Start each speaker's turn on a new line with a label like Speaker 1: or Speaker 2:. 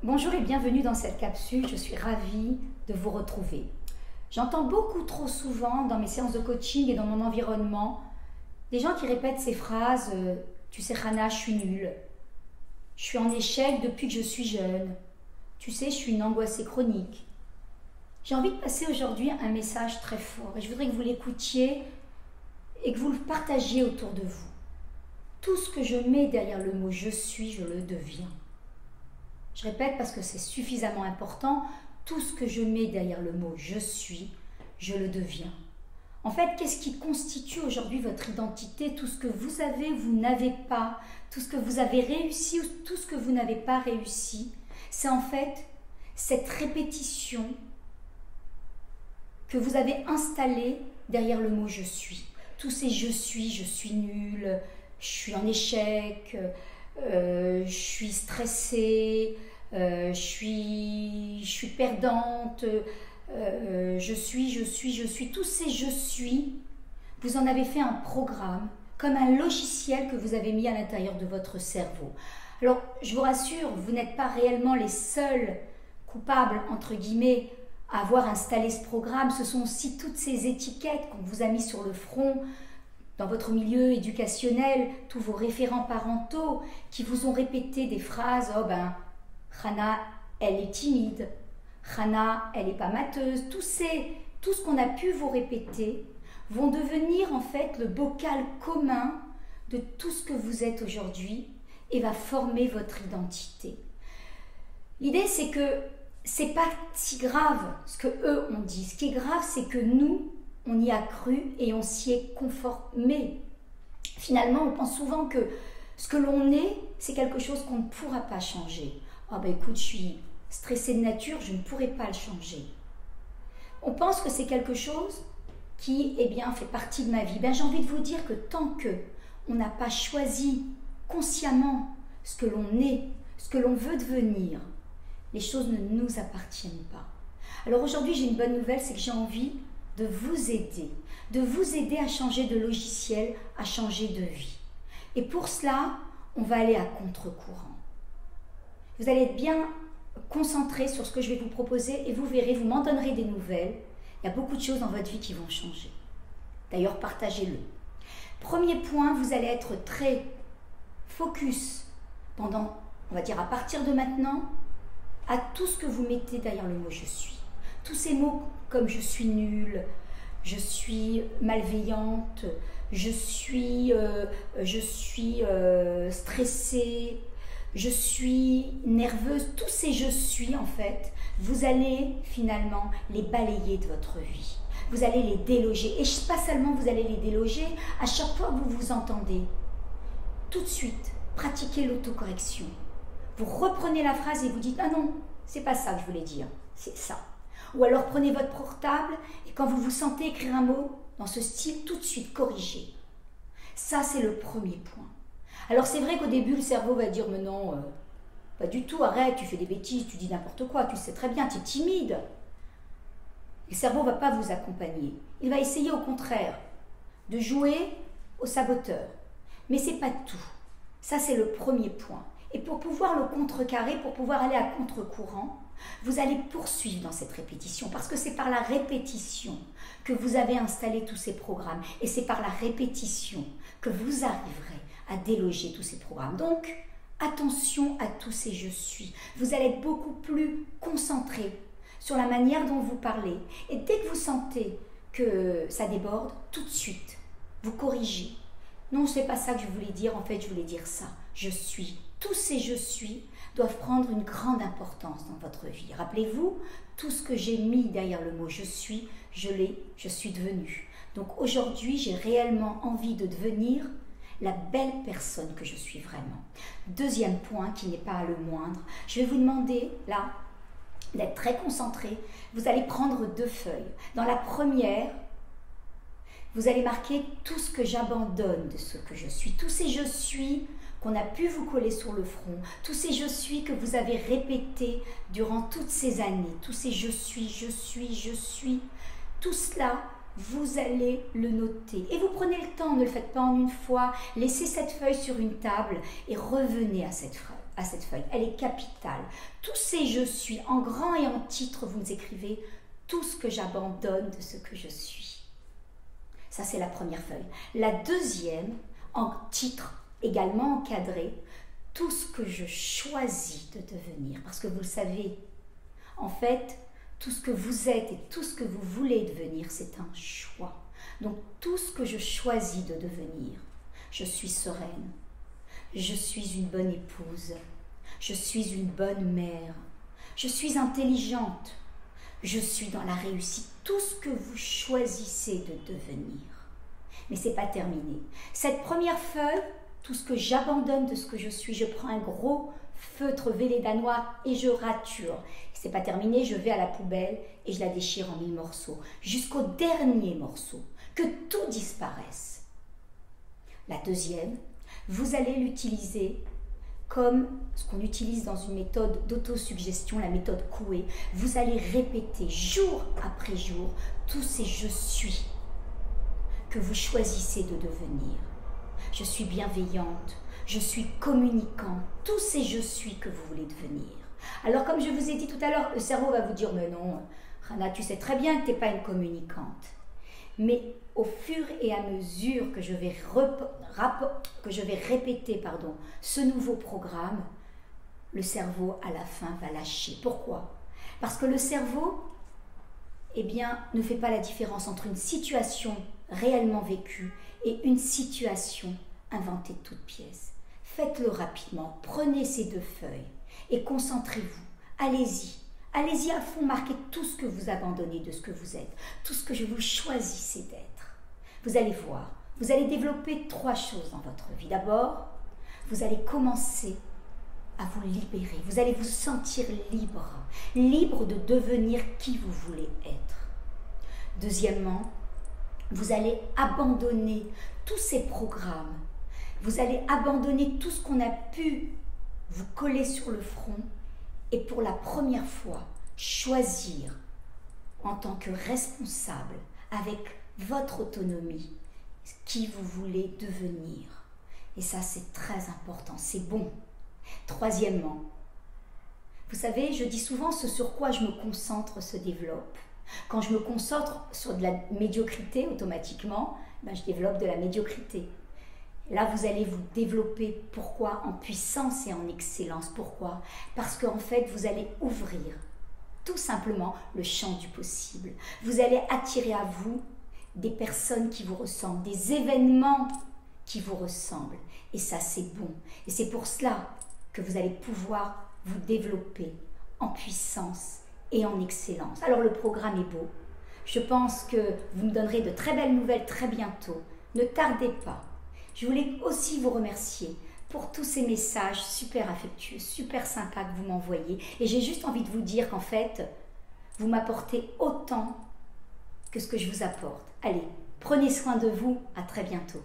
Speaker 1: Bonjour et bienvenue dans cette capsule, je suis ravie de vous retrouver. J'entends beaucoup trop souvent dans mes séances de coaching et dans mon environnement des gens qui répètent ces phrases tu sais Rana, je suis nulle, je suis en échec depuis que je suis jeune, tu sais je suis une angoissée chronique. J'ai envie de passer aujourd'hui un message très fort et je voudrais que vous l'écoutiez et que vous le partagiez autour de vous. Tout ce que je mets derrière le mot je suis, je le deviens. Je répète parce que c'est suffisamment important, tout ce que je mets derrière le mot je suis, je le deviens. En fait, qu'est-ce qui constitue aujourd'hui votre identité? Tout ce que vous avez, vous n'avez pas, tout ce que vous avez réussi ou tout ce que vous n'avez pas réussi, c'est en fait cette répétition que vous avez installée derrière le mot je suis. Tous ces je suis nul, je suis en échec, je suis stressée, je suis perdante, je suis, tous ces je suis, vous en avez fait un programme, comme un logiciel que vous avez mis à l'intérieur de votre cerveau. Alors, je vous rassure, vous n'êtes pas réellement les seuls coupables, entre guillemets, à avoir installé ce programme. Ce sont aussi toutes ces étiquettes qu'on vous a mis sur le front, dans votre milieu éducationnel, tous vos référents parentaux qui vous ont répété des phrases « Oh ben, Rana, elle est timide. Rana, elle n'est pas mateuse. » Tout ce qu'on a pu vous répéter vont devenir en fait le bocal commun de tout ce que vous êtes aujourd'hui et va former votre identité. L'idée, c'est que c'est pas si grave ce que eux ont dit. Ce qui est grave, c'est que nous, on y a cru et on s'y est conformé. Finalement, on pense souvent que ce que l'on est, c'est quelque chose qu'on ne pourra pas changer. « Oh ben écoute, je suis stressée de nature, je ne pourrai pas le changer. » On pense que c'est quelque chose qui, eh bien, fait partie de ma vie. Ben, j'ai envie de vous dire que tant qu'on n'a pas choisi consciemment ce que l'on est, ce que l'on veut devenir, les choses ne nous appartiennent pas. Alors aujourd'hui, j'ai une bonne nouvelle, c'est que j'ai envie de vous aider à changer de logiciel, à changer de vie. Et pour cela, on va aller à contre-courant. Vous allez être bien concentré sur ce que je vais vous proposer et vous verrez, vous m'en donnerez des nouvelles. Il y a beaucoup de choses dans votre vie qui vont changer. D'ailleurs, partagez-le. Premier point, vous allez être très focus pendant, on va dire à partir de maintenant, à tout ce que vous mettez derrière le mot « je suis ». Tous ces mots comme « je suis nulle »,« je suis malveillante »,« je suis stressée », je suis nerveuse, tous ces je suis en fait, vous allez finalement les balayer de votre vie. Vous allez les déloger. Et pas seulement vous allez les déloger, à chaque fois que vous vous entendez, tout de suite, pratiquez l'autocorrection. Vous reprenez la phrase et vous dites « Ah non, c'est pas ça que je voulais dire, c'est ça ». Ou alors prenez votre portable et quand vous vous sentez écrire un mot dans ce style, tout de suite corrigez. Ça, c'est le premier point. Alors c'est vrai qu'au début, le cerveau va dire « Mais non, pas du tout, arrête, tu fais des bêtises, tu dis n'importe quoi, tu sais très bien, tu es timide. » Le cerveau ne va pas vous accompagner. Il va essayer au contraire de jouer au saboteur. Mais ce n'est pas tout. Ça, c'est le premier point. Et pour pouvoir le contrecarrer, pour pouvoir aller à contre-courant, vous allez poursuivre dans cette répétition parce que c'est par la répétition que vous avez installé tous ces programmes et c'est par la répétition que vous arriverez à déloger tous ces programmes. Donc, attention à tous ces « je suis ». Vous allez être beaucoup plus concentré sur la manière dont vous parlez. Et dès que vous sentez que ça déborde, tout de suite, vous corrigez. Non, ce n'est pas ça que je voulais dire, en fait, je voulais dire ça. Je suis. Tous ces « je suis » doivent prendre une grande importance dans votre vie. Rappelez-vous, tout ce que j'ai mis derrière le mot « je suis », je suis devenue. Donc aujourd'hui, j'ai réellement envie de devenir la belle personne que je suis vraiment. Deuxième point, qui n'est pas le moindre, je vais vous demander, là, d'être très concentré. Vous allez prendre 2 feuilles. Dans la première, vous allez marquer tout ce que j'abandonne de ce que je suis. Tous ces « je suis » qu'on a pu vous coller sur le front, tous ces « je suis » que vous avez répétés durant toutes ces années, tous ces « je suis », tout cela, vous allez le noter. Et vous prenez le temps, ne le faites pas en une fois, laissez cette feuille sur une table et revenez à à cette feuille. Elle est capitale. Tous ces je suis, en grand et en titre, vous nous écrivez tout ce que j'abandonne de ce que je suis. Ça, c'est la première feuille. La deuxième, en titre, également encadré, tout ce que je choisis de devenir. Parce que vous le savez, en fait, tout ce que vous êtes et tout ce que vous voulez devenir, c'est un choix. Donc, tout ce que je choisis de devenir, je suis sereine, je suis une bonne épouse, je suis une bonne mère, je suis intelligente, je suis dans la réussite. Tout ce que vous choisissez de devenir. Mais ce n'est pas terminé. Cette première feuille, tout ce que j'abandonne de ce que je suis, je prends un gros feutre Velleda noir et je rature. Ce n'est pas terminé, je vais à la poubelle et je la déchire en 1000 morceaux, jusqu'au dernier morceau, que tout disparaisse. La deuxième, vous allez l'utiliser comme ce qu'on utilise dans une méthode d'autosuggestion, la méthode Coué. Vous allez répéter jour après jour tous ces « je suis » que vous choisissez de devenir. Je suis bienveillante, je suis communicante, tous ces « je suis » que vous voulez devenir. Alors comme je vous ai dit tout à l'heure, le cerveau va vous dire « mais non, Rana, tu sais très bien que tu n'es pas une communicante ». Mais au fur et à mesure que je vais répéter ce nouveau programme, le cerveau à la fin va lâcher. Pourquoi? Parce que le cerveau ne fait pas la différence entre une situation réellement vécue et une situation inventée de toutes pièces. Faites-le rapidement, prenez ces 2 feuilles et concentrez-vous. Allez-y. Allez-y à fond, marquez tout ce que vous abandonnez de ce que vous êtes, tout ce que vous choisissez d'être. Vous allez voir, vous allez développer 3 choses dans votre vie. D'abord, vous allez commencer à vous libérer. Vous allez vous sentir libre, libre de devenir qui vous voulez être. Deuxièmement, vous allez abandonner tous ces programmes. Vous allez abandonner tout ce qu'on a pu vous coller sur le front et pour la première fois, choisir en tant que responsable, avec votre autonomie, qui vous voulez devenir. Et ça, c'est très important, c'est bon. Troisièmement, vous savez, je dis souvent, ce sur quoi je me concentre se développe. Quand je me concentre sur de la médiocrité, automatiquement, je développe de la médiocrité. Là, vous allez vous développer. Pourquoi? En puissance et en excellence. Pourquoi? Parce qu'en fait, vous allez ouvrir tout simplement le champ du possible. Vous allez attirer à vous des personnes qui vous ressemblent, des événements qui vous ressemblent. Et ça, c'est bon. Et c'est pour cela que vous allez pouvoir vous développer en puissance et en excellence. Alors, le programme est beau. Je pense que vous me donnerez de très belles nouvelles très bientôt. Ne tardez pas. Je voulais aussi vous remercier pour tous ces messages super affectueux, super sympas que vous m'envoyez. Et j'ai juste envie de vous dire qu'en fait, vous m'apportez autant que ce que je vous apporte. Allez, prenez soin de vous, à très bientôt.